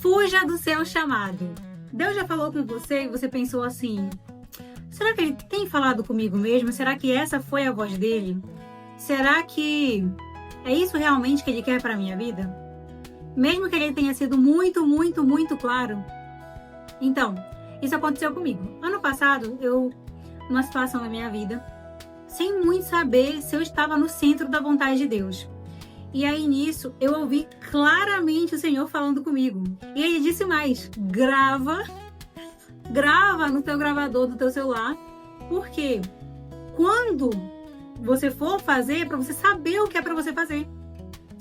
Fuja do seu chamado. Deus já falou com você e você pensou assim: será que ele tem falado comigo mesmo? Será que essa foi a voz dele? Será que é isso realmente que ele quer para a minha vida? Mesmo que ele tenha sido muito, muito, muito claro. Então, isso aconteceu comigo. Ano passado, numa situação da minha vida, sem muito saber se eu estava no centro da vontade de Deus. E aí nisso, eu ouvi claramente o Senhor falando comigo. E ele disse mais: grava no teu gravador do teu celular, porque quando você for fazer, é para você saber o que é para você fazer.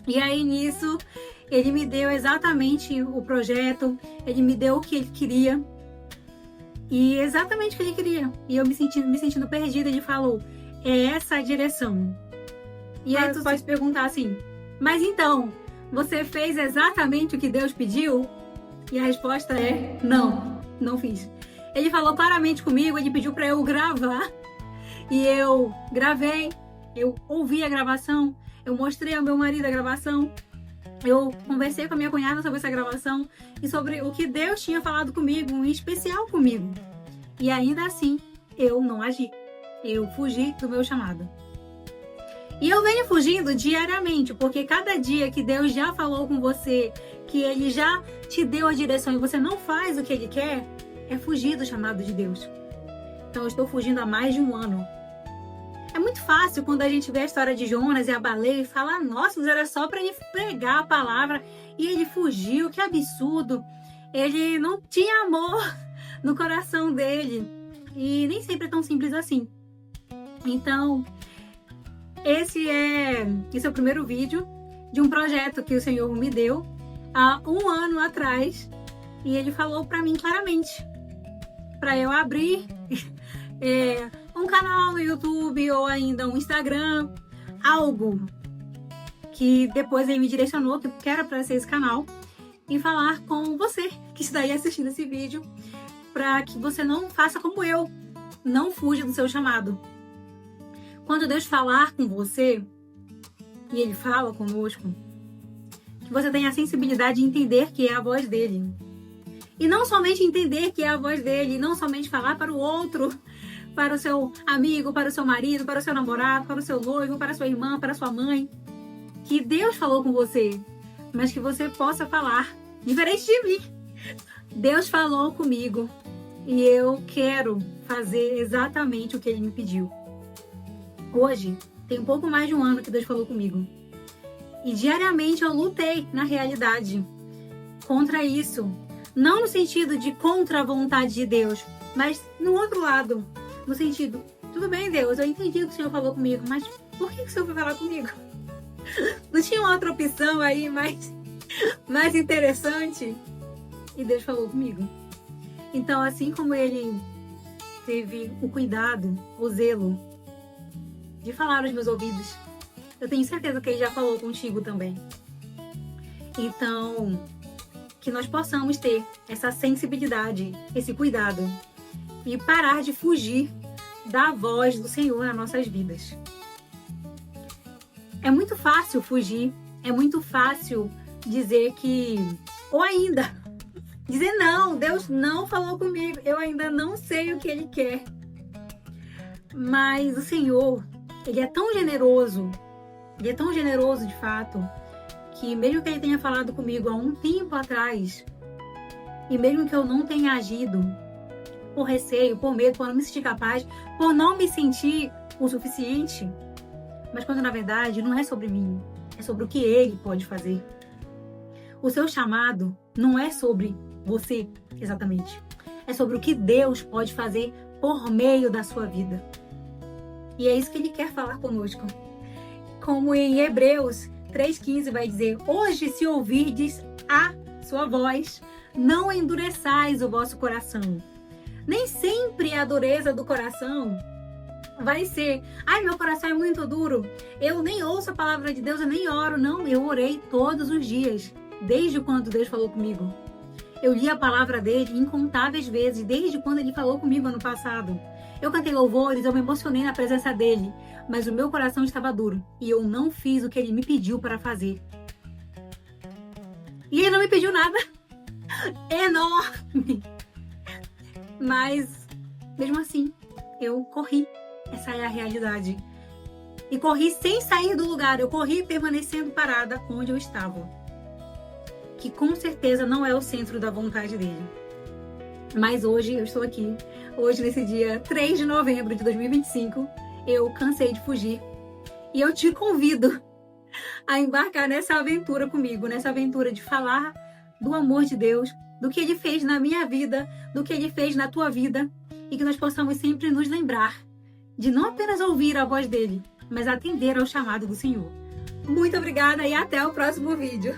E aí nisso, ele me deu exatamente o projeto, ele me deu o que ele queria. E exatamente o que ele queria. E eu me sentindo perdida, ele falou: é essa a direção. E aí tu pode perguntar assim: mas então, você fez exatamente o que Deus pediu? E a resposta é: não fiz. Ele falou claramente comigo, ele pediu para eu gravar. E eu gravei, eu ouvi a gravação, eu mostrei ao meu marido a gravação, eu conversei com a minha cunhada sobre essa gravação e sobre o que Deus tinha falado comigo, em especial comigo. E ainda assim, eu não agi. Eu fugi do meu chamado. E eu venho fugindo diariamente, porque cada dia que Deus já falou com você, que Ele já te deu a direção e você não faz o que Ele quer, é fugir do chamado de Deus. Então eu estou fugindo há mais de um ano. É muito fácil quando a gente vê a história de Jonas e a baleia e fala: nossa, era só para ele pregar a palavra e ele fugiu, que absurdo. Ele não tinha amor no coração dele. E nem sempre é tão simples assim. Então, esse é o primeiro vídeo de um projeto que o Senhor me deu há um ano atrás. E ele falou para mim claramente para eu abrir um canal no YouTube ou ainda um Instagram, algo que depois ele me direcionou que era para ser esse canal, e falar com você que está aí assistindo esse vídeo, para que você não faça como eu, não fuja do seu chamado. Quando Deus falar com você, e Ele fala conosco, que você tenha a sensibilidade de entender que é a voz dele. E não somente entender que é a voz dele, não somente falar para o outro, para o seu amigo, para o seu marido, para o seu namorado, para o seu noivo, para a sua irmã, para a sua mãe, que Deus falou com você, mas que você possa falar, diferente de mim. Deus falou comigo e eu quero fazer exatamente o que Ele me pediu. Hoje, tem um pouco mais de um ano que Deus falou comigo. E diariamente eu lutei, na realidade, contra isso. Não no sentido de contra a vontade de Deus, mas no outro lado. No sentido: tudo bem, Deus, eu entendi o que o Senhor falou comigo, mas por que o Senhor foi falar comigo? Não tinha outra opção aí mais interessante? E Deus falou comigo. Então, assim como Ele teve o cuidado, o zelo de falar aos meus ouvidos, eu tenho certeza que Ele já falou contigo também. Então, que nós possamos ter essa sensibilidade, esse cuidado e parar de fugir da voz do Senhor nas nossas vidas. É muito fácil fugir, é muito fácil dizer que, ou ainda dizer: não, Deus não falou comigo, eu ainda não sei o que Ele quer. Mas o Senhor, Ele é tão generoso de fato, que mesmo que Ele tenha falado comigo há um tempo atrás, e mesmo que eu não tenha agido por receio, por medo, por não me sentir capaz, por não me sentir o suficiente, mas quando na verdade não é sobre mim, é sobre o que Ele pode fazer. O seu chamado não é sobre você exatamente, é sobre o que Deus pode fazer por meio da sua vida. E é isso que Ele quer falar conosco. Como em Hebreus 3,15 vai dizer: hoje, se ouvirdes a sua voz, não endureçais o vosso coração. Nem sempre a dureza do coração vai ser: ai, meu coração é muito duro, eu nem ouço a palavra de Deus, eu nem oro. Não, eu orei todos os dias, desde quando Deus falou comigo. Eu li a palavra dele incontáveis vezes, desde quando Ele falou comigo ano passado. Eu cantei louvores, eu me emocionei na presença dele, mas o meu coração estava duro e eu não fiz o que Ele me pediu para fazer. E Ele não me pediu nada. enorme. Mas, mesmo assim, eu corri. Essa é a realidade. E corri sem sair do lugar. Eu corri permanecendo parada onde eu estava. Que com certeza não é o centro da vontade dele. Mas hoje eu estou aqui. Hoje, nesse dia 3 de novembro de 2025, eu cansei de fugir. E eu te convido a embarcar nessa aventura comigo. Nessa aventura de falar do amor de Deus, do que Ele fez na minha vida, do que Ele fez na tua vida. E que nós possamos sempre nos lembrar de não apenas ouvir a voz dele, mas atender ao chamado do Senhor. Muito obrigada e até o próximo vídeo.